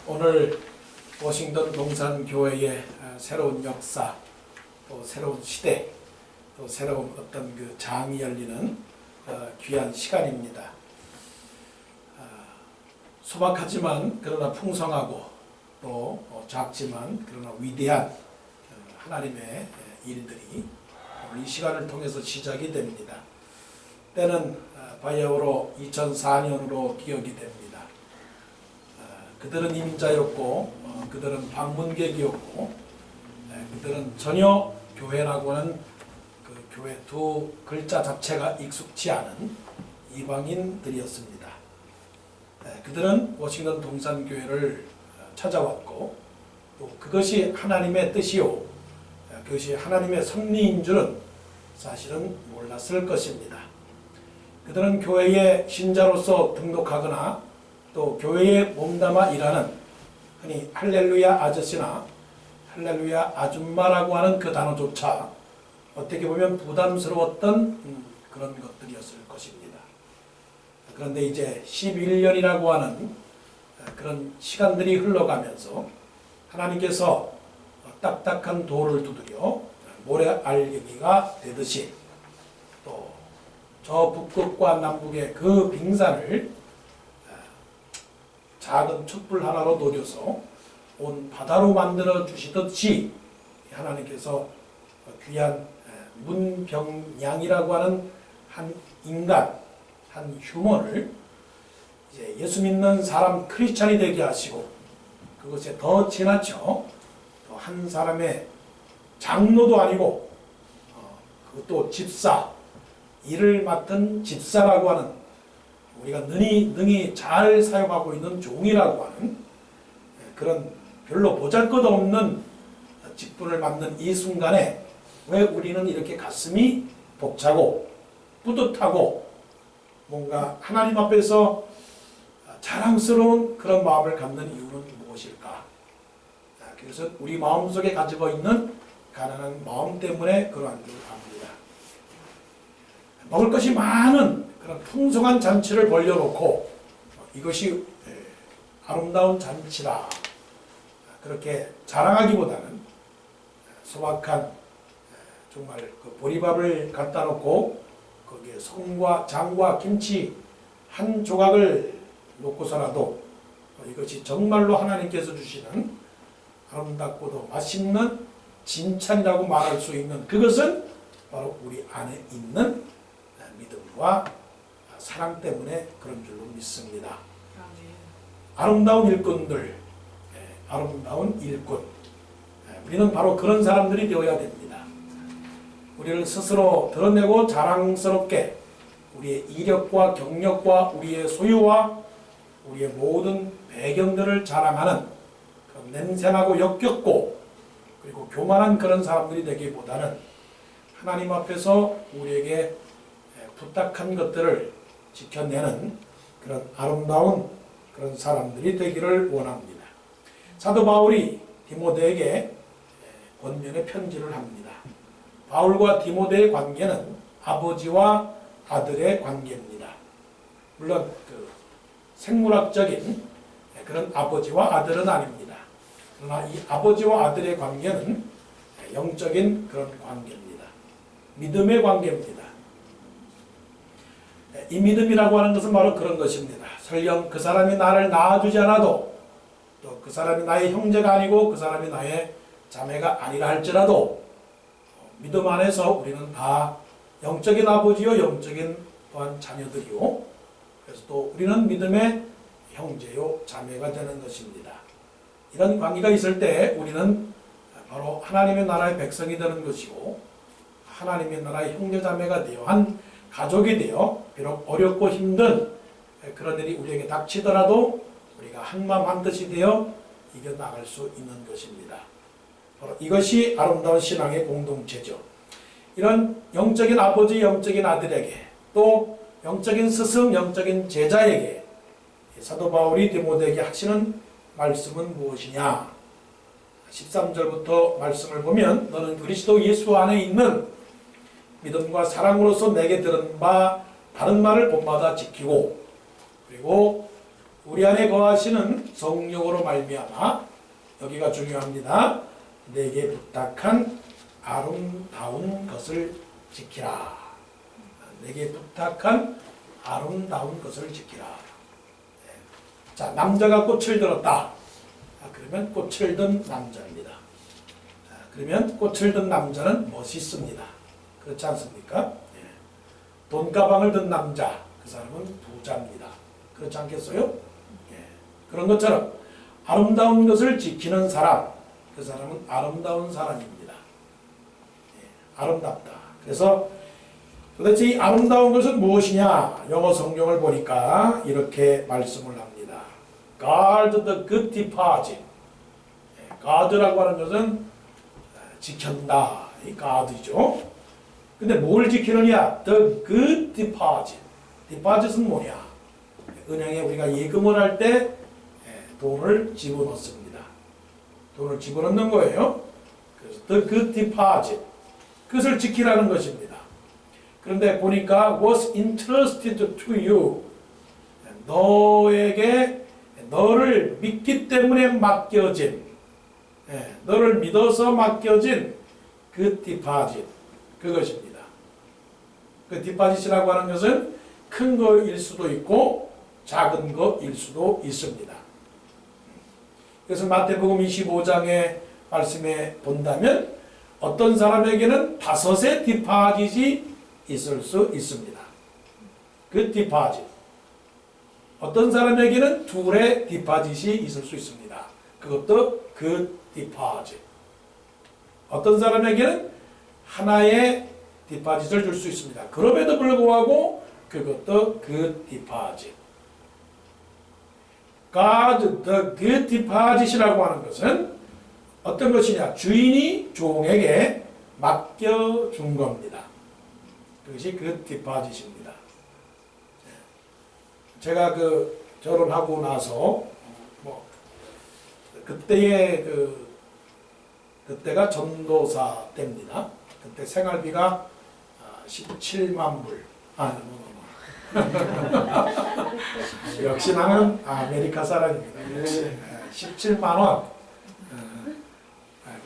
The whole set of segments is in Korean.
오늘 워싱턴 동산교회의 새로운 역사, 또 새로운 시대, 또 새로운 어떤 그 장이 열리는 귀한 시간입니다. 소박하지만 그러나 풍성하고 또 작지만 그러나 위대한 하나님의 일들이 오늘 이 시간을 통해서 시작이 됩니다. 때는 바야흐로 2004년으로 기억이 됩니다. 그들은 이민자였고 그들은 방문객이었고 그들은 전혀 교회라고 하는 그 교회 두 글자 자체가 익숙치 않은 이방인들이었습니다. 그들은 워싱턴 동산교회를 찾아왔고 또 그것이 하나님의 뜻이요 그것이 하나님의 섭리인 줄은 사실은 몰랐을 것입니다. 그들은 교회의 신자로서 등록하거나 또 교회에 몸담아 일하는 흔히 할렐루야 아저씨나 할렐루야 아줌마라고 하는 그 단어조차 어떻게 보면 부담스러웠던 그런 것들이었을 것입니다. 그런데 이제 11년이라고 하는 그런 시간들이 흘러가면서 하나님께서 딱딱한 돌을 두드려 모래 알갱이가 되듯이 또 저 북극과 남북의 그 빙산을 작은 촛불 하나로 녹여서 온 바다로 만들어 주시듯이 하나님께서 귀한 문병양이라고 하는 한 인간, 한 휴먼을 이제 예수 믿는 사람 크리스찬이 되게 하시고 그것에 더 지나쳐 또 한 사람의 장로도 아니고 그것도 집사, 일을 맡은 집사라고 하는 우리가 능히 잘 사용하고 있는 종이라고 하는 그런 별로 보잘것없는 직분을 맡는 이 순간에 왜 우리는 이렇게 가슴이 벅차고 뿌듯하고 뭔가 하나님 앞에서 자랑스러운 그런 마음을 갖는 이유는 무엇일까? 그래서 우리 마음속에 가지고 있는 가난한 마음 때문에 그러한 줄 압니다. 먹을 것이 많은 그런 풍성한 잔치를 벌려놓고 이것이 아름다운 잔치라 그렇게 자랑하기보다는 소박한 정말 그 보리밥을 갖다 놓고 거기에 송과 장과 김치 한 조각을 놓고서라도 이것이 정말로 하나님께서 주시는 아름답고도 맛있는 진찬이라고 말할 수 있는 그것은 바로 우리 안에 있는 믿음과 사랑 때문에 그런 줄로 믿습니다. 아름다운 일꾼들, 아름다운 일꾼. 우리는 바로 그런 사람들이 되어야 됩니다. 우리를 스스로 드러내고 자랑스럽게 우리의 이력과 경력과 우리의 소유와 우리의 모든 배경들을 자랑하는 그런 냄새나고 역겹고 그리고 교만한 그런 사람들이 되기보다는 하나님 앞에서 우리에게 부탁한 것들을 지켜내는 그런 아름다운 그런 사람들이 되기를 원합니다. 사도 바울이 디모데에게 권면의 편지를 합니다. 바울과 디모데의 관계는 아버지와 아들의 관계입니다. 물론 그 생물학적인 그런 아버지와 아들은 아닙니다. 그러나 이 아버지와 아들의 관계는 영적인 그런 관계입니다. 믿음의 관계입니다. 이 믿음이라고 하는 것은 바로 그런 것입니다. 설령 그 사람이 나를 낳아주지 않아도 또 그 사람이 나의 형제가 아니고 그 사람이 나의 자매가 아니라 할지라도 믿음 안에서 우리는 다 영적인 아버지요 영적인 또한 자녀들이요 그래서 또 우리는 믿음의 형제요 자매가 되는 것입니다. 이런 관계가 있을 때 우리는 바로 하나님의 나라의 백성이 되는 것이고 하나님의 나라의 형제 자매가 되어 한 가족이 되어 비록 어렵고 힘든 그런 일이 우리에게 닥치더라도 우리가 한마음 한뜻이 되어 이겨나갈 수 있는 것입니다. 바로 이것이 아름다운 신앙의 공동체죠. 이런 영적인 아버지, 영적인 아들에게 또 영적인 스승, 영적인 제자에게 사도 바울이 디모데에게 하시는 말씀은 무엇이냐? 13절부터 말씀을 보면 너는 그리스도 예수 안에 있는 믿음과 사랑으로서 내게 들은 바 바른 말을 본마다 지키고 그리고 우리 안에 거하시는 성령으로 말미암아 여기가 중요합니다. 내게 부탁한 아름다운 것을 지키라. 내게 부탁한 아름다운 것을 지키라. 자, 남자가 꽃을 들었다. 그러면 꽃을 든 남자입니다. 그러면 꽃을 든 남자는 멋있습니다. 그렇지 않습니까? 돈가방을 든 남자, 그 사람은 부자입니다. 그렇지 않겠어요? 그런 것처럼 아름다운 것을 지키는 사람, 그 사람은 아름다운 사람입니다. 아름답다. 그래서 도대체 이 아름다운 것은 무엇이냐? 영어 성경을 보니까 이렇게 말씀을 합니다. Guard the good deposit. guard라고 하는 것은 지킨다. 이 guard죠. 근데 뭘 지키느냐? The good deposit. deposit은 뭐냐? 은행에 우리가 예금을 할 때 돈을 집어넣습니다. 돈을 집어넣는 거예요. 그래서 the good deposit. 그것을 지키라는 것입니다. 그런데 보니까 was entrusted to you. 너에게 너를 믿기 때문에 맡겨진, 너를 믿어서 맡겨진 그 디파짓, 그것입니다. 그 디파짓이라고 하는 것은 큰 거일 수도 있고 작은 거일 수도 있습니다. 그래서 마태복음 25장의 말씀에 본다면 어떤 사람에게는 5의 디파짓이 있을 수 있습니다. 그 디파짓. 어떤 사람에게는 2의 디파짓이 있을 수 있습니다. 그것도 그 디파짓. 어떤 사람에게는 하나의 디파짓을 줄 수 있습니다. 그럼에도 불구하고 그것도 그 디파짓. God the good deposit이라고 하는 것은 어떤 것이냐? 주인이 종에게 맡겨준 겁니다. 그것이 그 디파짓입니다. 제가 그 결혼하고 나서 그때가 전도사 때입니다. 그때 생활비가 17만 불. 역시 나는 아메리카 사람입니다. 17만 원.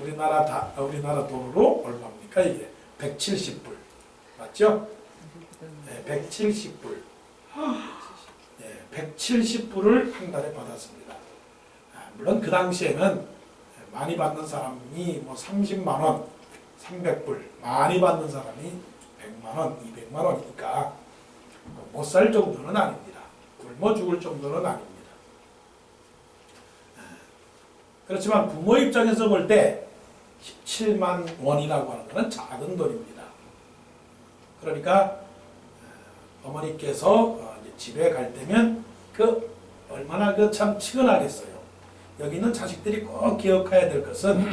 우리나라 돈으로 얼마입니까 이게? 170불. 맞죠? 170불. 170불을 한 달에 받았습니다. 물론 그 당시에는 많이 받는 사람이 30만 원, 300불, 많이 받는 사람이 100만 원, 200만 원이니까 못 살 정도는 아닙니다. 굶어 죽을 정도는 아닙니다. 그렇지만 부모 입장에서 볼 때 17만 원이라고 하는 것은 작은 돈입니다. 그러니까 어머니께서 집에 갈 때면 얼마나 참 측은하겠어요. 여기 있는 자식들이 꼭 기억해야 될 것은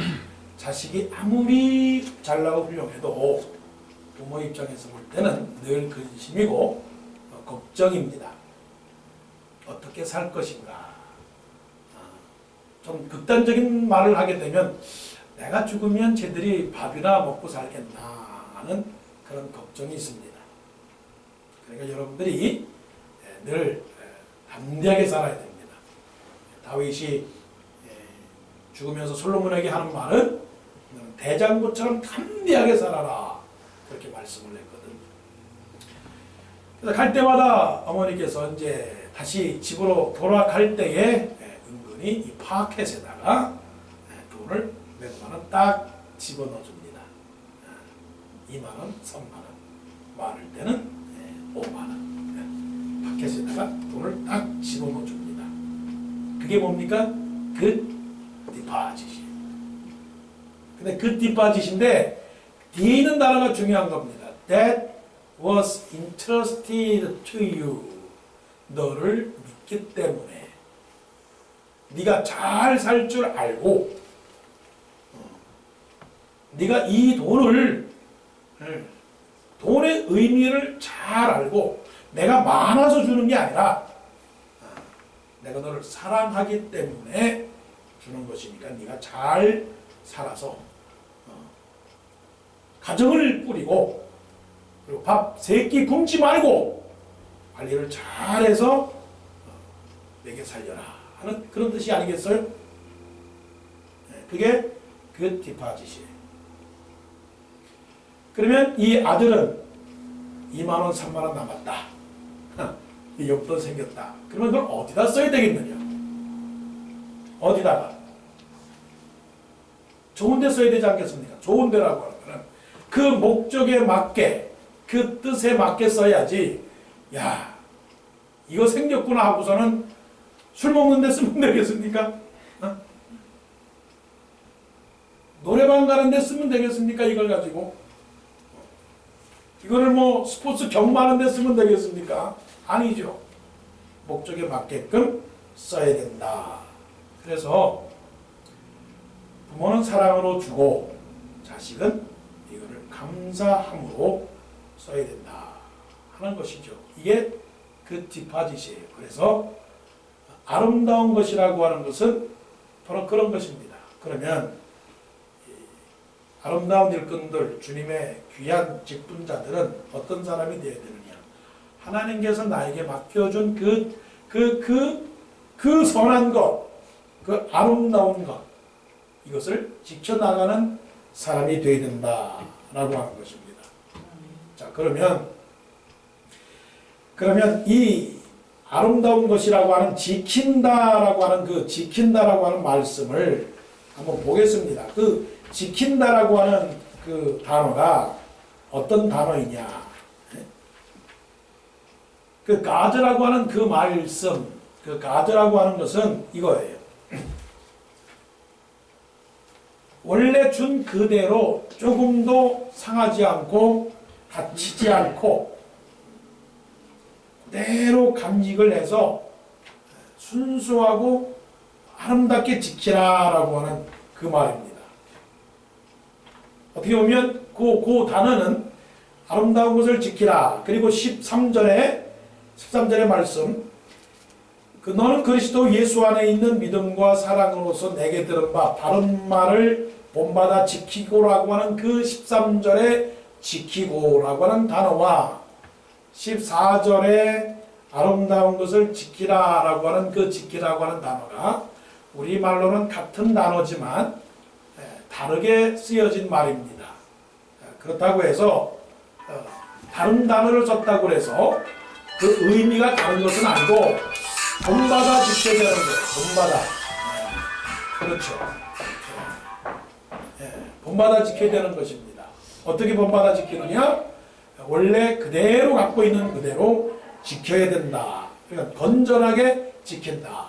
자식이 아무리 잘나고 훌륭해도 부모 입장에서 볼 때는 늘 근심이고 걱정입니다. 어떻게 살 것인가. 좀 극단적인 말을 하게 되면 내가 죽으면 쟤들이 밥이나 먹고 살겠나 하는 그런 걱정이 있습니다. 그러니까 여러분들이 늘 담대하게 살아야 됩니다. 다윗이 죽으면서 솔로몬에게 하는 말은 대장부처럼 담대하게 살아라. 그렇게 말씀을 했거든요. 그래서 갈 때마다 어머니께서 이제 다시 집으로 돌아갈 때에 은근히 이 파켓에다가 돈을 몇만 원 딱 집어넣어 줍니다. 2만 원, 3만 원, 많을 때는 5만 원. 파켓에다가 돈을 딱 집어넣어 줍니다. 그게 뭡니까? 그 디파짓이에요. 근데 그 디파짓인데 뒤에 있는 단어가 중요한 겁니다. That was entrusted to you. 너를 믿기 때문에 네가 잘 살 줄 알고 네가 이 돈을 돈의 의미를 잘 알고 내가 많아서 주는 게 아니라 내가 너를 사랑하기 때문에 주는 것이니까 네가 잘 살아서 가정을 꾸리고 그리고 밥 3끼 굶지 말고 관리를 잘해서 내게 살려라 하는 그런 뜻이 아니겠어요? 그게 그 디파짓이에요. 그러면 이 아들은 2만원, 3만원 남았다. 용돈 생겼다. 그러면 그걸 어디다 써야 되겠느냐? 어디다가? 좋은 데 써야 되지 않겠습니까? 좋은 데라고 하는 거는 그 목적에 맞게, 그 뜻에 맞게 써야지. 야, 이거 생겼구나 하고서는 술 먹는 데 쓰면 되겠습니까? 노래방 가는 데 쓰면 되겠습니까? 이걸 가지고. 이거를 뭐 스포츠 경마하는 데 쓰면 되겠습니까? 아니죠. 목적에 맞게끔 써야 된다. 그래서 부모는 사랑으로 주고 자식은 이거를 감사함으로 써야 된다 하는 것이죠. 이게 그 디파짓이에요. 그래서 아름다운 것이라고 하는 것은 바로 그런 것입니다. 그러면 아름다운 일꾼들, 주님의 귀한 직분자들은 어떤 사람이 되어야 되느냐? 하나님께서 나에게 맡겨준 그 선한 것, 그 아름다운 것, 이것을 지켜나가는 사람이 되어야 된다라고 하는 것입니다. 자, 그러면 이 아름다운 것이라고 하는 지킨다라고 하는 그 지킨다라고 하는 말씀을 한번 보겠습니다. 그 지킨다라고 하는 그 단어가 어떤 단어이냐? 그 가드라고 하는 그 말씀, 그 가드라고 하는 것은 이거예요. 원래 준 그대로 조금도 상하지 않고 다치지 않고 그대로 간직을 해서 순수하고 아름답게 지키라라고 하는 그 말입니다. 어떻게 보면 그 단어는 아름다운 것을 지키라. 그리고 13절의 말씀, 너는 그리스도 예수 안에 있는 믿음과 사랑으로서 내게 들은 바 바른 말을 본받아 지키고라고 하는 그 13절의 지키고라고 하는 단어와 14절의 아름다운 것을 지키라라고 하는 그 지키라고 하는 단어가 우리말로는 같은 단어지만 다르게 쓰여진 말입니다. 그렇다고 해서 다른 단어를 썼다고 해서 그 의미가 다른 것은 아니고 본받아 지켜야 되는 거예요. 본받아. 그렇죠. 본받아 지켜야 되는 것입니다. 어떻게 본받아 지키느냐? 원래 그대로 갖고 있는 그대로 지켜야 된다. 그러니까 건전하게 지킨다.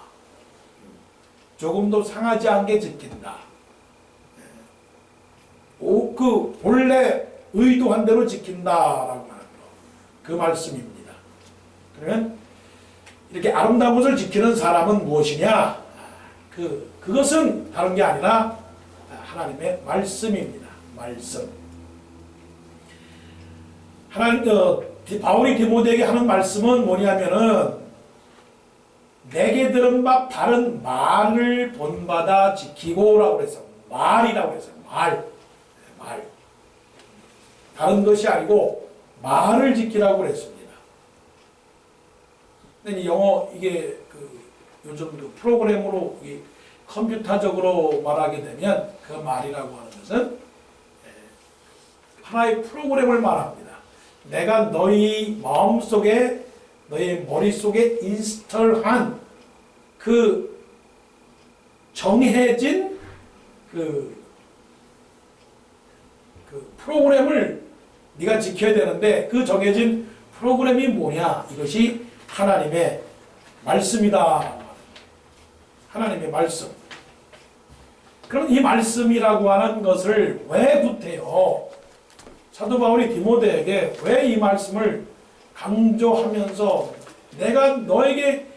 조금도 상하지 않게 지킨다. 그 본래 의도한 대로 지킨다라고 하는 거. 그 말씀입니다. 그러면 이렇게 아름다운 것을 지키는 사람은 무엇이냐? 그것은 다른 게 아니라 하나님의 말씀입니다. 말씀. 바울이 디모데에게 하는 말씀은 뭐냐면은 내게 들은 바 바른 말을 본받아 지키고라고 그랬어. 말이라고 했어요. 말. 다른 것이 아니고 말을 지키라고 그랬습니다. 근데 영어 이게 요즘 프로그램으로 컴퓨터적으로 말하게 되면 그 말이라고 하는 것은 하나의 프로그램을 말합니다. 내가 너희 마음속에 너희 머릿속에 인스톨한 그 정해진 그 프로그램을 네가 지켜야 되는데 그 정해진 프로그램이 뭐냐? 이것이 하나님의 말씀이다. 하나님의 말씀. 그럼 이 말씀이라고 하는 것을 왜 구태여? 사도 바울이 디모데에게 왜 이 말씀을 강조하면서 내가 너에게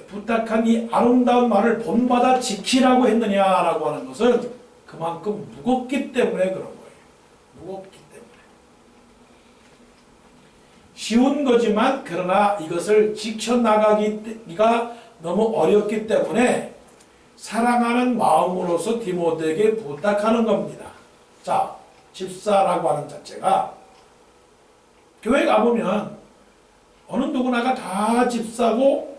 부탁한 이 아름다운 말을 본받아 지키라고 했느냐라고 하는 것은 그만큼 무겁기 때문에 그런 거예요. 무겁기 때문에. 쉬운 거지만 그러나 이것을 지켜나가기가 너무 어렵기 때문에 사랑하는 마음으로서 디모데에게 부탁하는 겁니다. 자, 집사라고 하는 자체가 교회 가보면 어느 누구나가 다 집사고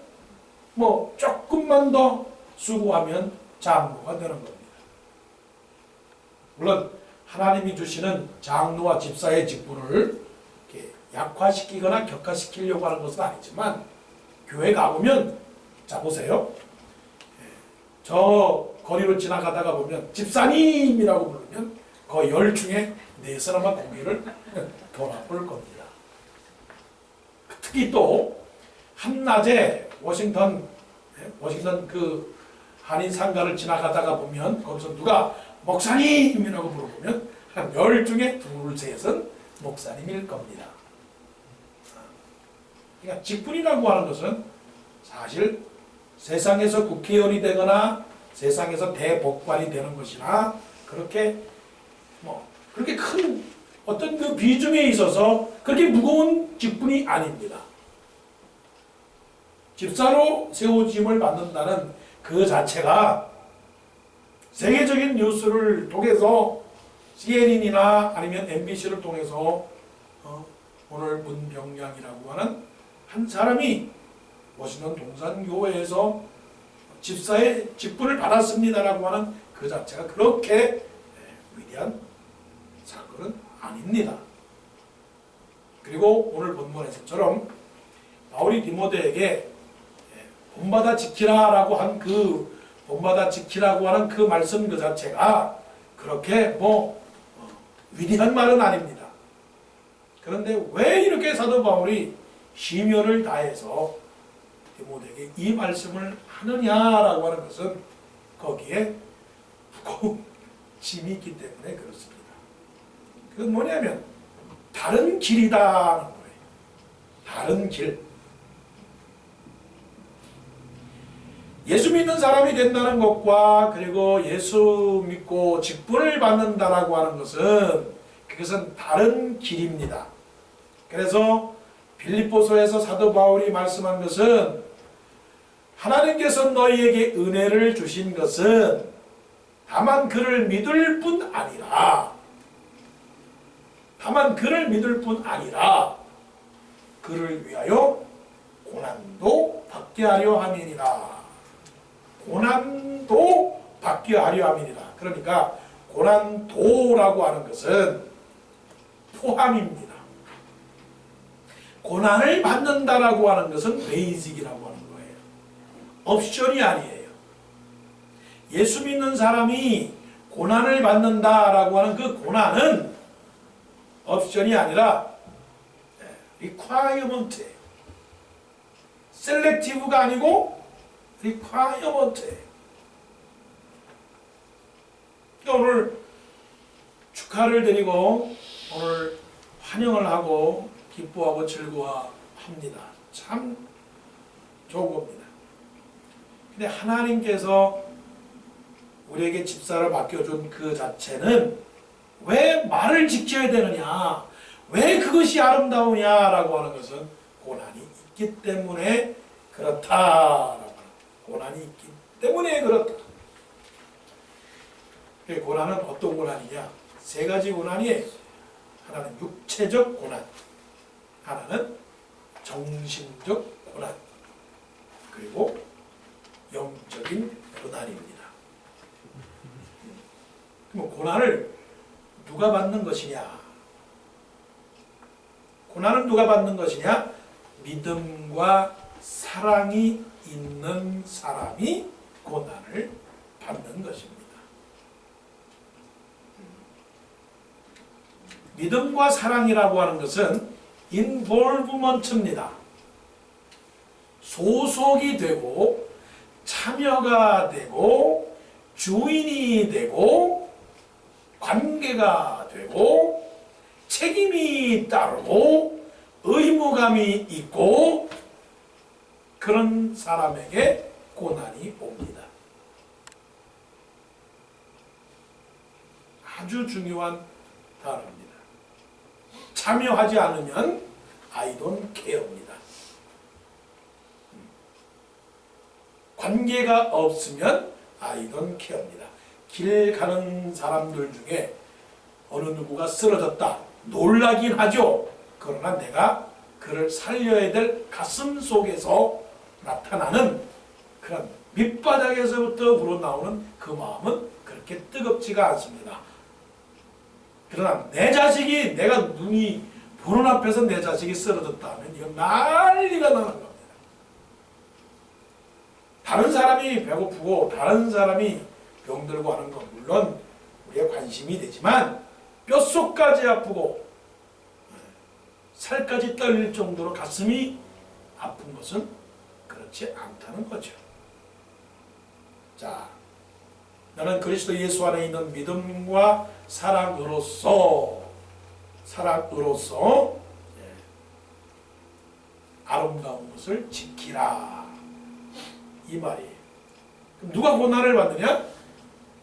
뭐 조금만 더 수고하면 장로가 되는 겁니다. 물론 하나님이 주시는 장로와 집사의 직분을 이렇게 약화시키거나 격화시키려고 하는 것은 아니지만, 교회 가보면, 자 보세요, 저 거리로 지나가다가 보면 집사님이라고 부르면 거의 10 중에 4사람만 고개를 돌아볼 겁니다. 특히 또 한낮에 워싱턴 그 한인 상가를 지나가다가 보면 거기서 누가 목사님이라고 물어보면 한 10 중에 2, 3은 목사님일 겁니다. 그러니까 직분이라고 하는 것은 사실 세상에서 국회의원이 되거나 세상에서 대법관이 되는 것이나 그렇게 큰 어떤 그 비중에 있어서 그렇게 무거운 직분이 아닙니다. 집사로 세워짐을 받는다는 그 자체가 세계적인 뉴스를 통해서 CNN이나 아니면 MBC를 통해서 오늘 문병량이라고 하는 한 사람이 워싱턴 동산교회에서 집사의 직분을 받았습니다라고 하는 그 자체가 그렇게 위대한 사건은 아닙니다. 그리고 오늘 본문에서처럼 바울이 디모데에게 본받아 지키라라고 한 본받아 지키라고 하는 그 말씀 그 자체가 그렇게 위대한 말은 아닙니다. 그런데 왜 이렇게 사도 바울이 심혈을 다해서 디모데에게 이 말씀을 하느냐라고 하는 것은 거기에 무거운 짐이 있기 때문에 그렇습니다. 그건 뭐냐면 다른 길이다는 거예요. 다른 길. 예수 믿는 사람이 된다는 것과 그리고 예수 믿고 직분을 받는다라고 하는 것은 그것은 다른 길입니다. 그래서 빌립보서에서 사도 바울이 말씀한 것은 하나님께서 너희에게 은혜를 주신 것은 다만 그를 믿을 뿐 아니라 그를 위하여 고난도 받게 하려 함이니라. 고난도 받게 하려 함이니라. 그러니까 고난도라고 하는 것은 포함입니다. 고난을 받는다라고 하는 것은 베이직이라고 하는 거예요. 옵션이 아니에요. 예수 믿는 사람이 고난을 받는다라고 하는 그 고난은 옵션이 아니라 리콰이어먼트예요. 셀렉티브가 아니고 리콰이어먼트예요. 오늘 축하를 드리고 오늘 환영을 하고 기뻐하고 즐거워합니다. 참 좋은 겁니다. 근데 하나님께서 우리에게 집사를 맡겨준 그 자체는 왜 말을 지켜야 되느냐, 왜 그것이 아름다우냐라고 하는 것은 고난이 있기 때문에 그렇다라고, 고난이 있기 때문에 그렇다. 그 고난은 어떤 고난이냐? 3가지 고난이에요. 하나는 육체적 고난, 하나는 정신적 고난, 그리고 영적인 고난입니다. 그럼 고난을 누가 받는 것이냐? 고난은 누가 받는 것이냐? 믿음과 사랑이 있는 사람이 고난을 받는 것입니다. 믿음과 사랑이라고 하는 것은 인볼브먼트입니다. 소속이 되고 참여가 되고 주인이 되고 관계가 되고 책임이 따르고 의무감이 있고 그런 사람에게 고난이 옵니다. 아주 중요한 단어입니다. 참여하지 않으면 I don't care입니다. 관계가 없으면 I don't care입니다. 길 가는 사람들 중에 어느 누구가 쓰러졌다. 놀라긴 하죠. 그러나 내가 그를 살려야 될 가슴 속에서 나타나는 그런 밑바닥에서부터 우러나오는 그 마음은 그렇게 뜨겁지가 않습니다. 그러나 내 자식이, 내가 눈이 보는 앞에서 내 자식이 쓰러졌다 하면 이건 난리가 나는 겁니다. 다른 사람이 배고프고 다른 사람이 병들고 하는 건 물론 우리의 관심이 되지만 뼛속까지 아프고 살까지 떨릴 정도로 가슴이 아픈 것은 그렇지 않다는 거죠. 자, 나는 그리스도 예수 안에 있는 믿음과 사랑으로서 아름다운 것을 지키라, 이 말이에요. 그럼 누가 고난을 받느냐?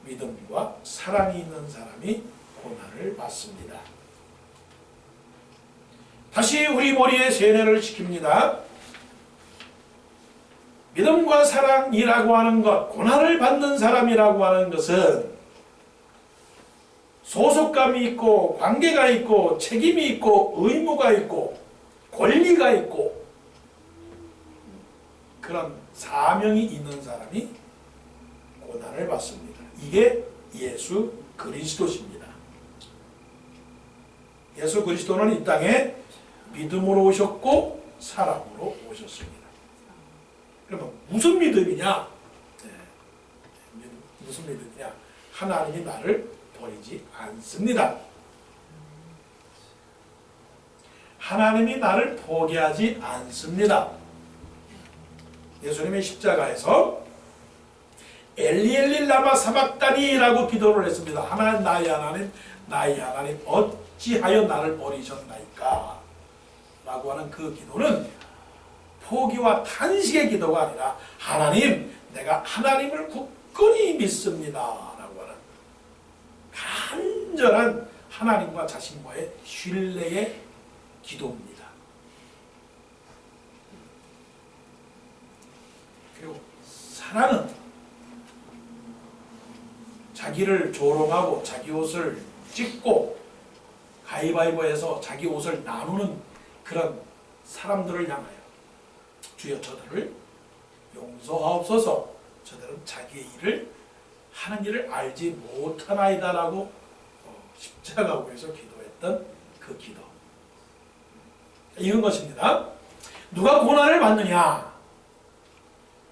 믿음과 사랑이 있는 사람이 고난을 받습니다. 다시 우리 머리에 세뇌를 시킵니다. 믿음과 사랑이라고 하는 것, 고난을 받는 사람이라고 하는 것은 소속감이 있고 관계가 있고 책임이 있고 의무가 있고 권리가 있고 그런 사명이 있는 사람이 고난을 받습니다. 이게 예수 그리스도십니다. 예수 그리스도는 이 땅에 믿음으로 오셨고 사랑으로 오셨습니다. 그러면 무슨 믿음이냐? 무슨 믿음이냐? 하나님이 나를 버리지 않습니다. 하나님이 나를 포기하지 않습니다. 예수님의 십자가에서 엘리 엘리 라마 사박다니라고 기도를 했습니다. 하나님, 나의 하나님, 나의 하나님, 어찌하여 나를 버리셨나이까? 라고 하는 그 기도는 포기와 탄식의 기도가 아니라 하나님, 내가 하나님을 굳건히 믿습니다 라고 하는 간절한 하나님과 자신과의 신뢰의 기도입니다. 그리고 사랑은 자기를 조롱하고 자기 옷을 찢고 가위바위보해서 자기 옷을 나누는 그런 사람들을 향하여 주여 저들을 용서하옵소서, 저들은 자기의 일을 하는 일을 알지 못하나이다 라고 십자가에서 기도했던 그 기도, 이런 것입니다. 누가 고난을 받느냐?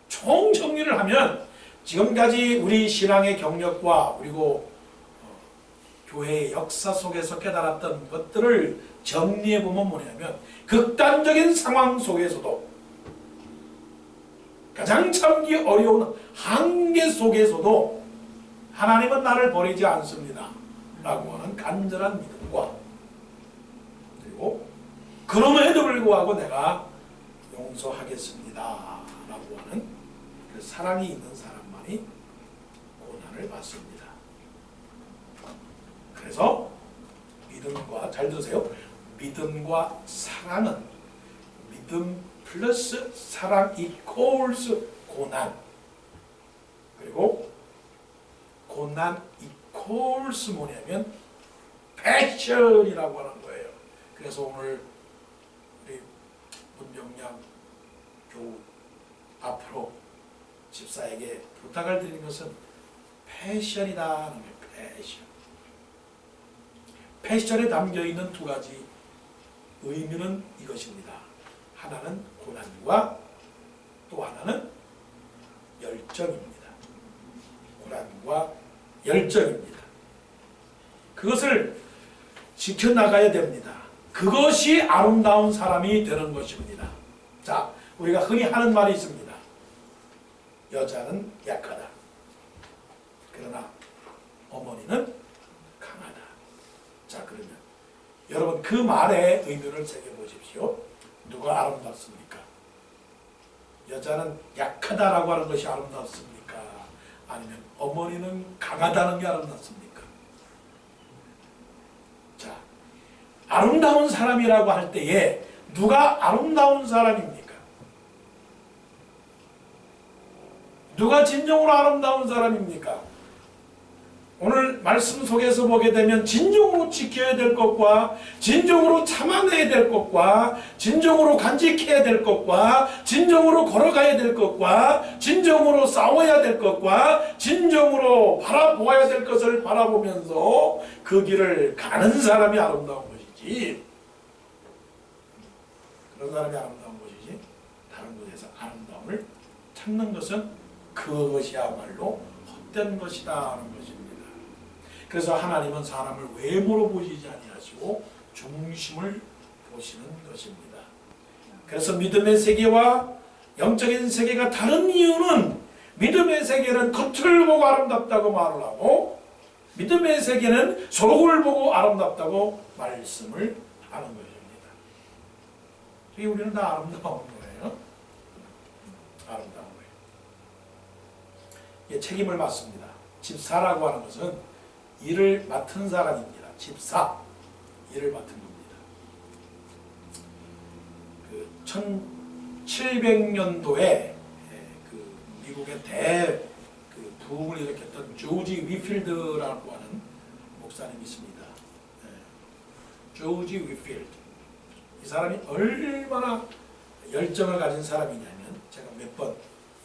총 정리를 하면 지금까지 우리 신앙의 경력과 그리고 교회의 역사 속에서 깨달았던 것들을 정리해보면 뭐냐면 극단적인 상황 속에서도 가장 참기 어려운 한계 속에서도 하나님은 나를 버리지 않습니다 라고 하는 간절한 믿음과, 그리고 그럼에도 불구하고 내가 용서하겠습니다 라고 하는 그 사랑이 있는 사람만이 고난을 받습니다. 그래서 믿음과, 잘 들으세요, 믿음과 사랑은 믿음 플러스 사랑 이퀄스 고난, 그리고 고난 이퀄스 뭐냐면 패션이라고 하는 거예요. 그래서 오늘 우리 문병량 교우 앞으로 집사에게 부탁을 드리는 것은 패션이라는 거예요. 패션. 패션에 담겨있는 두 가지 의미는 이것입니다. 하나는 고난과 또 하나는 열정입니다. 고난과 열정입니다. 그것을 지켜나가야 됩니다. 그것이 아름다운 사람이 되는 것입니다. 자, 우리가 흔히 하는 말이 있습니다. 여자는 약하다. 그러나 어머니는 강하다. 자, 그러면 여러분 그 말의 의미를 새겨보십시오. 누가 아름답습니까? 여자는 약하다라고 하는 것이 아름답습니까? 아니면 어머니는 강하다는 게 아름답습니까? 자, 아름다운 사람이라고 할 때에 누가 아름다운 사람입니까? 누가 진정으로 아름다운 사람입니까? 오늘 말씀 속에서 보게 되면 진정으로 지켜야 될 것과 진정으로 참아내야 될 것과 진정으로 간직해야 될 것과 진정으로 걸어가야 될 것과 진정으로 싸워야 될 것과 진정으로 바라보아야 될 것을 바라보면서 그 길을 가는 사람이 아름다운 것이지, 그런 사람이 아름다운 것이지 다른 곳에서 아름다움을 찾는 것은 그것이야말로 헛된 것이다 하는 것입니다. 그래서 하나님은 사람을 외모로 보시지 아니하시고 중심을 보시는 것입니다. 그래서 믿음의 세계와 영적인 세계가 다른 이유는 믿음의 세계는 겉을 보고 아름답다고 말을 하고 믿음의 세계는 속을 보고 아름답다고 말씀을 하는 것입니다. 우리는 다 아름다운 거예요. 아름다운 거예요. 예, 책임을 맡습니다. 집사라고 하는 것은 일을 맡은 사람입니다. 집사, 일을 맡은 겁니다. 그 1700년도에 그 미국의 그 부흥을 일으켰던 조지 위필드라고 하는 목사님이 있습니다. 조지 위필드. 이 사람이 얼마나 열정을 가진 사람이냐면 제가 몇 번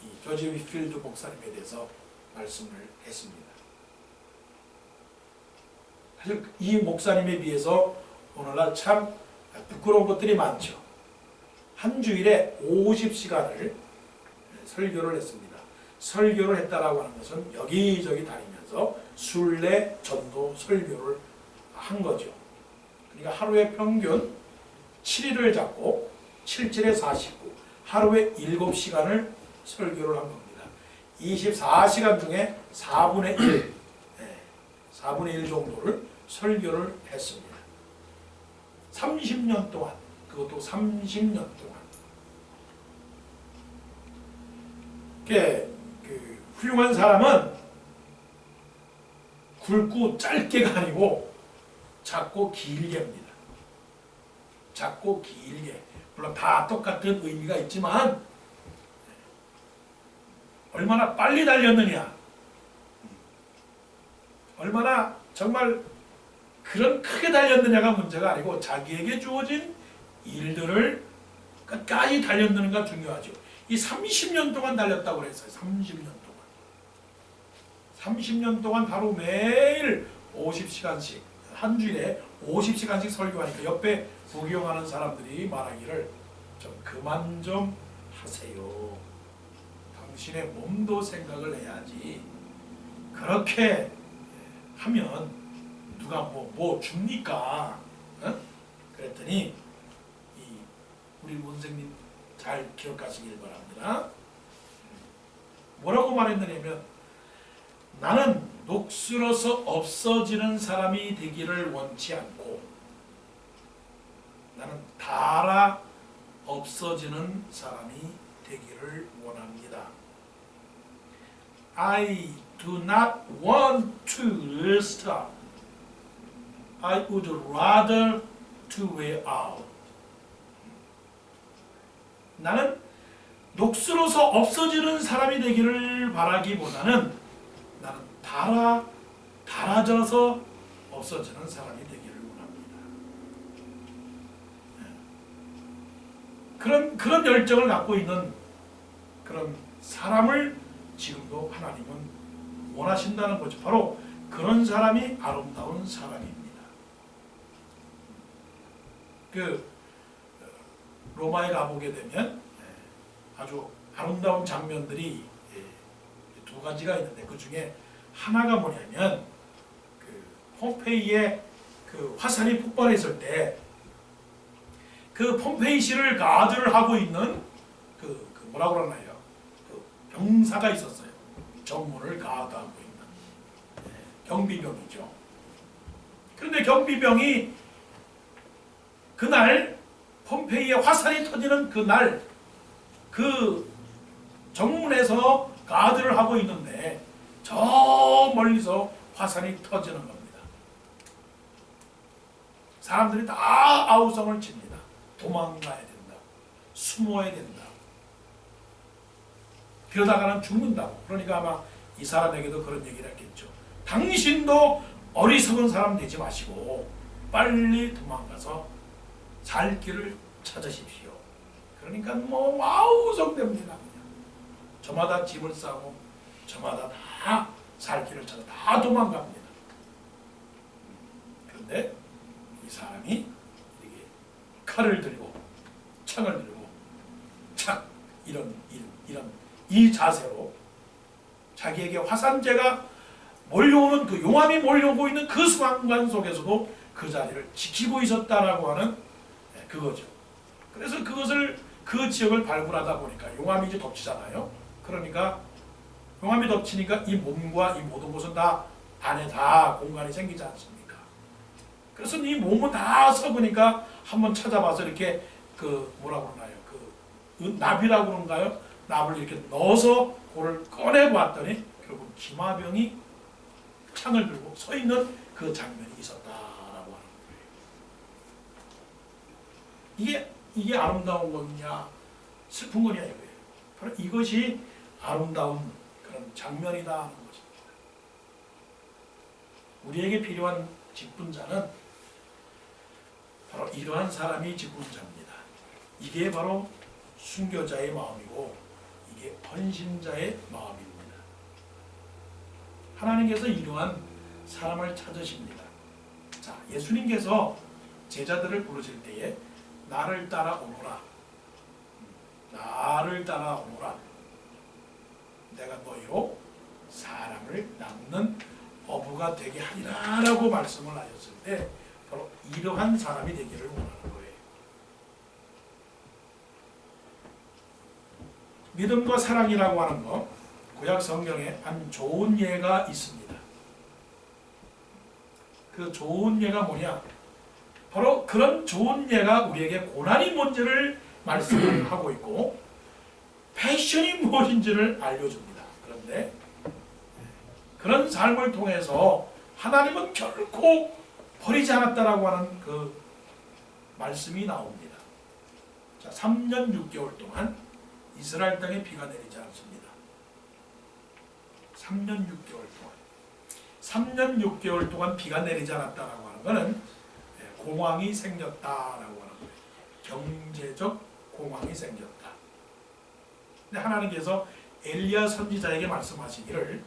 이 조지 위필드 목사님에 대해서 말씀을 했습니다. 사실 이 목사님에 비해서 오늘날 참 부끄러운 것들이 많죠. 한 주일에 50시간을 설교를 했습니다. 설교를 했다라고 하는 것은 여기저기 다니면서 순례, 전도, 설교를 한 거죠. 그러니까 하루에 평균 7일을 잡고 7, 7에 49, 하루에 7시간을 설교를 한 겁니다. 24시간 중에 4분의 1, 4분의 1 정도를 설교를 했습니다. 30년 동안, 그것도 30년 동안. 그 훌륭한 사람은 굵고 짧게가 아니고 작고 길게 합니다. 작고 길게. 물론 다 똑같은 의미가 있지만 얼마나 빨리 달렸느냐, 얼마나 정말 그런 크게 달렸느냐가 문제가 아니고 자기에게 주어진 일들을 끝까지 달렸느냐가 중요하죠. 이 30년 동안 달렸다고 그랬어요. 30년 동안. 30년 동안 하루 매일 50시간씩, 한 주일에 50시간씩 설교하니까 옆에 구경하는 사람들이 말하기를 좀 그만 좀 하세요. 당신의 몸도 생각을 해야지. 그렇게 하면 누가 뭐 줍니까? 어? 그랬더니 우리 원생님 잘 기억하시길 바랍니다. 뭐라고 말했느냐면 나는 녹슬어서 없어지는 사람이 되기를 원치 않고 나는 닳아 없어지는 사람이 되기를 원합니다. I do not want to stop. I would rather to wear out. 나는 녹슬어서 없어지는 사람이 되기를 바라기보다는 나는 닳아져서 없어지는 사람이 되기를 원합니다. 그런 열정을 갖고 있는 그런 사람을 지금도 하나님은 원하신다는 거죠. 바로 그런 사람이 아름다운 사람입니다. 로마에 가보게 되면 아주 아름다운 장면들이 두 가지가 있는데 그 중에 하나가 뭐냐면 폼페이에 화산이 폭발했을 때 그 폼페이시를 가드를 하고 있는 뭐라고 그러나요? 병사가 있었어요. 정문을 가드하고 있는 경비병이죠. 그런데 경비병이 그날 폼페이에 화산이 터지는 그날 그 정문에서 가드를 하고 있는데 저 멀리서 화산이 터지는 겁니다. 사람들이 다 아우성을 칩니다. 도망가야 된다. 숨어야 된다. 그러다가는 죽는다고. 그러니까 아마 이 사람에게도 그런 얘기를 했겠죠. 당신도 어리석은 사람 되지 마시고 빨리 도망가서 살 길을 찾으십시오. 그러니까 뭐 마우성됩니다. 저마다 짐을 싸고 저마다 다 살 길을 찾아 다 도망갑니다. 그런데 이 사람이 이렇게 칼을 들고 창을 들고 착 이런 이 자세로 자기에게 화산재가 몰려오는 그 용암이 몰려오고 있는 그 순간 속에서도 그 자리를 지키고 있었다라고 하는 그거죠. 그래서 그것을 그 지역을 발굴하다 보니까 용암이 이제 덮치잖아요. 그러니까 용암이 덮치니까 이 몸과 이 모든 곳은 다 안에 다 공간이 생기지 않습니까? 그래서 이 몸은 다 썩으니까 한번 찾아봐서 이렇게 그 뭐라고 그러나요? 그 납이라고 그런가요? 납을 이렇게 넣어서 그걸 꺼내 봤더니 결국 기마병이 창을 들고 서 있는 그 장면이 있었다라고 하는 거예요. 이게 아름다운 거냐 슬픈 거냐 이거예요. 바로 이것이 아름다운 그런 장면이다 하는 것입니다. 우리에게 필요한 직분자는 바로 이러한 사람이 직분자입니다. 이게 바로 순교자의 마음이고 이게 헌신자의 마음입니다. 하나님께서 이러한 사람을 찾으십니다. 자, 예수님께서 제자들을 부르실 때에 나를 따라오너라. 나를 따라오너라. 내가 너희로 사람을 낳는 어부가 되게 하리라 라고 말씀을 하셨을 때 바로 이러한 사람이 되기를 원하는 거예요. 믿음과 사랑이라고 하는 거 구약 성경에 한 좋은 예가 있습니다. 그 좋은 예가 뭐냐? 바로 그런 좋은 예가 우리에게 고난이 뭔지를 말씀을 하고 있고 패션이 무엇인지를 알려줍니다. 그런데 그런 삶을 통해서 하나님은 결코 버리지 않았다라고 하는 그 말씀이 나옵니다. 자, 3년 6개월 동안 이스라엘 땅에 비가 내리지 않습니다. 3년 6개월 동안 3년 6개월 동안 비가 내리지 않았다라고 하는 것은 공황이 생겼다라고 하는 거예요. 경제적 공황이 생겼다. 근데 하나님께서 엘리야 선지자에게 말씀하시기를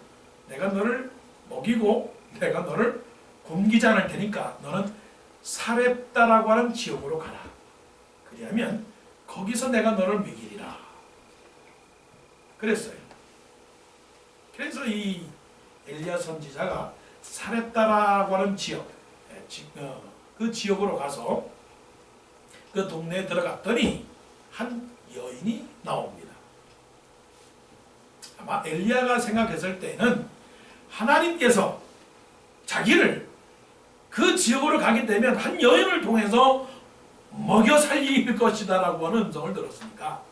내가 너를 먹이고 내가 너를 굶기지 않을 테니까 너는 사렙다라고 하는 지역으로 가라. 그리하면 거기서 내가 너를 먹이리라. 그랬어요. 그래서 이 엘리야 선지자가 사렙다라고 하는 지역, 그 지역으로 가서 그 동네에 들어갔더니 한 여인이 나옵니다. 아마 엘리야가 생각했을 때는 하나님께서 자기를 그 지역으로 가게 되면 한 여인을 통해서 먹여 살릴 것이다 라고 하는 음성을 들었으니까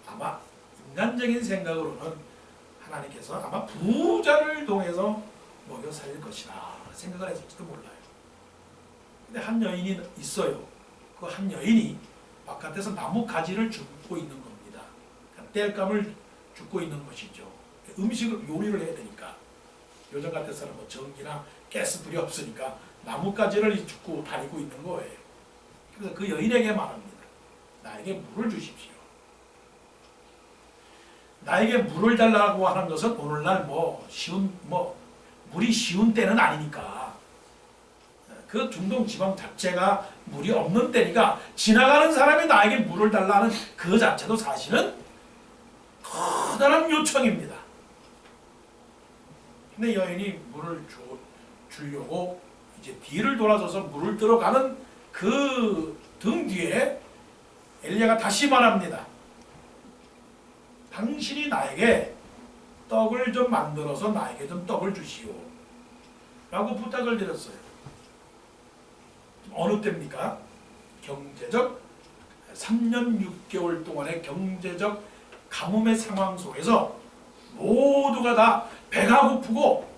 아마 인간적인 생각으로는 하나님께서 아마 부자를 통해서 먹여 살릴 것이다 생각을 했을지도 몰라요. 근데 한 여인이 있어요. 그 한 여인이 바깥에서 나무 가지를 줍고 있는 겁니다. 땔감을 줍고 있는 것이죠. 음식을 요리를 해야 되니까 요즘 같아서는 뭐 전기나 가스불이 없으니까 나뭇가지를 줍고 다니고 있는 거예요. 그래서 그 여인에게 말합니다. 나에게 물을 주십시오. 나에게 물을 달라고 하는 것은 오늘날 물이 쉬운 때는 아니니까 그 중동 지방 자체가 물이 없는 때니까 지나가는 사람이 나에게 물을 달라는 그 자체도 사실은 커다란 요청입니다. 근데 여인이 물을 주려고 이제 뒤를 돌아서서 물을 들어가는 그 등 뒤에 엘리야가 다시 말합니다. 당신이 나에게 떡을 좀 만들어서 나에게 좀 떡을 주시오 라고 부탁을 드렸어요. 어느 때입니까? 경제적 3년 6개월 동안의 경제적 가뭄의 상황 속에서 모두가 다 배가 고프고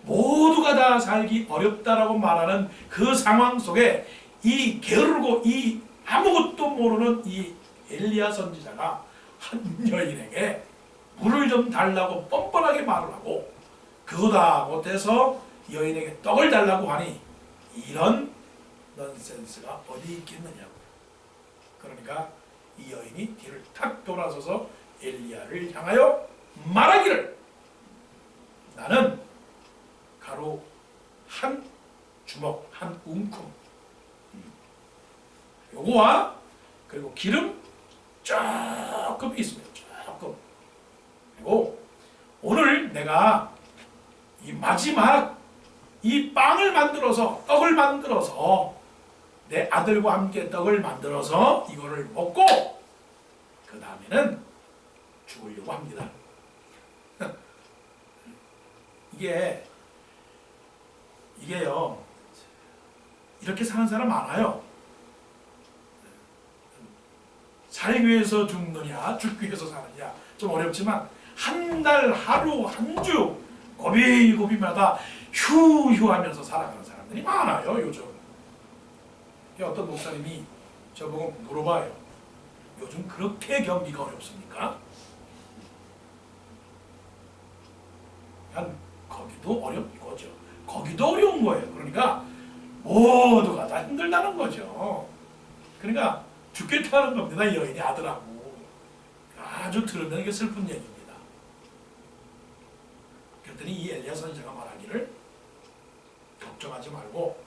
모두가 다 살기 어렵다라고 말하는 그 상황 속에 이 게으르고 이 아무것도 모르는 이 엘리야 선지자가 한 여인에게 물을 좀 달라고 뻔뻔하게 말을 하고 그거다 못해서 여인에게 떡을 달라고 하니 이런 넌센스가 어디 있겠느냐고. 그러니까 이 여인이 뒤를 탁 돌아서서 엘리야를 향하여 말하기를, 나는 가루 한 주먹, 한 움큼 요거와 그리고 기름 조금 있습니다. 조금. 그리고 오늘 내가 이 마지막 이 빵을 만들어서, 떡을 만들어서, 내 아들과 함께 떡을 만들어서 이거를 먹고 그 다음에는 죽으려고 합니다. 이게요, 이렇게 사는 사람 많아요. 살기 위해서 죽느냐 죽기 위해서 사느냐 좀 어렵지만 한 달, 하루, 한 주 고비고비마다 휴휴하면서 살아가는 사람들이 많아요. 요즘 어떤 목사님이 저보고 물어봐요. 요즘 그렇게 경기가 어렵습니까? 거기도 어려운 거죠. 거기도 어려운 거예요. 그러니까 모두가 다 힘들다는 거죠. 그러니까 죽겠다는 겁니다. 이 여인이 아들하고. 아주 들으면 이게 슬픈 얘기입니다. 그랬더니 이 엘리야 선지자가 말하기를, 걱정하지 말고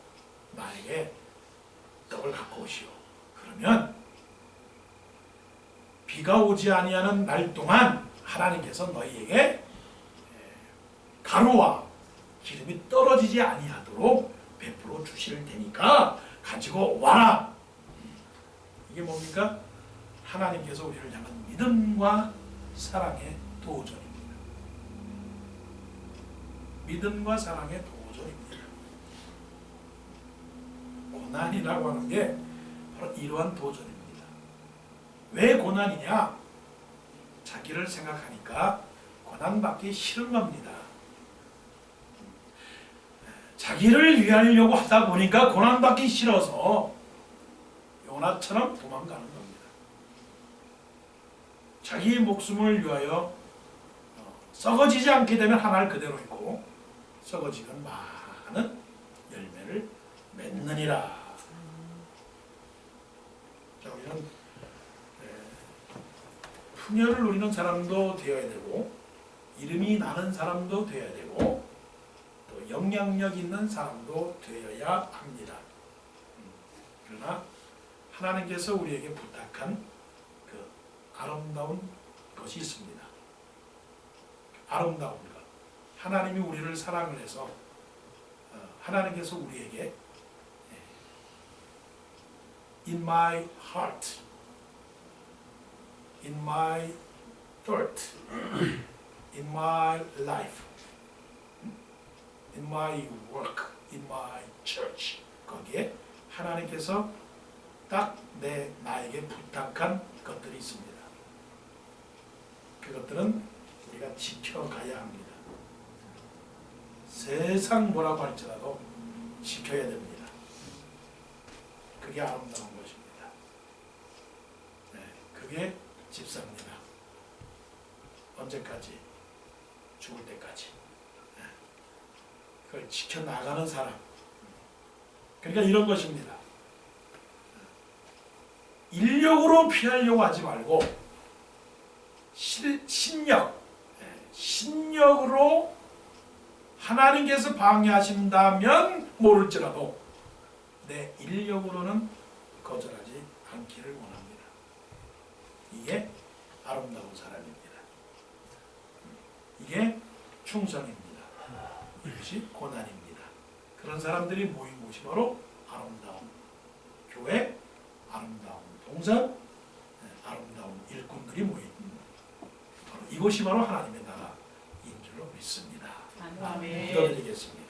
나에게 떡을 갖고 오시오. 그러면 비가 오지 아니하는 날 동안 하나님께서 너희에게 가루와 기름이 떨어지지 아니하도록 베풀어 주실 테니까 가지고 와라. 이게 뭡니까? 하나님께서 우리를 향한 믿음과 사랑의 도전입니다. 믿음과 사랑의 도전입니다. 고난이라고 하는 게 바로 이러한 도전입니다. 왜 고난이냐? 자기를 생각하니까 고난받기 싫은 겁니다. 자기를 위하려고 하다 보니까 고난받기 싫어서 요나처럼 도망가는 겁니다. 자기의 목숨을 위하여 썩어지지 않게 되면 하나를 그대로 있고 썩어지면 많은 열매를 맺느니라. 자, 우리는 풍요를 누리는 사람도 되어야 되고 이름이 나는 사람도 되어야 되고 또 영향력 있는 사람도 되어야 합니다. 그러나 하나님께서 우리에게 부탁한 그 아름다운 것이 있습니다. 아름다운 것. 하나님이 우리를 사랑을 해서 하나님께서 우리에게 In my heart, in my thought, in my life, in my work, in my church. 거기에 하나님께서 딱 나에게 부탁한 것들이 있습니다. 그것들은 우리가 지켜가야 합니다. 세상 뭐라고 할지라도 지켜야 됩니다. 그게 아름다운 것입니다. 네, 그게 집사입니다. 언제까지? 죽을 때까지. 네, 그걸 지켜나가는 사람. 그러니까 이런 것입니다. 인력으로 피하려고 하지 말고 신력으로 하나님께서 방해하신다면 모를지라도 내 인력으로는 거절하지 않기를 원합니다. 이게 아름다운 사람입니다. 이게 충성입니다. 이것이 고난입니다. 그런 사람들이 모인 곳이 바로 아름다운 교회, 아름다운 동산, 아름다운 일꾼들이 모인 바로 이곳이 바로 하나님의 나라인 줄로 믿습니다. 아멘. 기도드리겠습니다.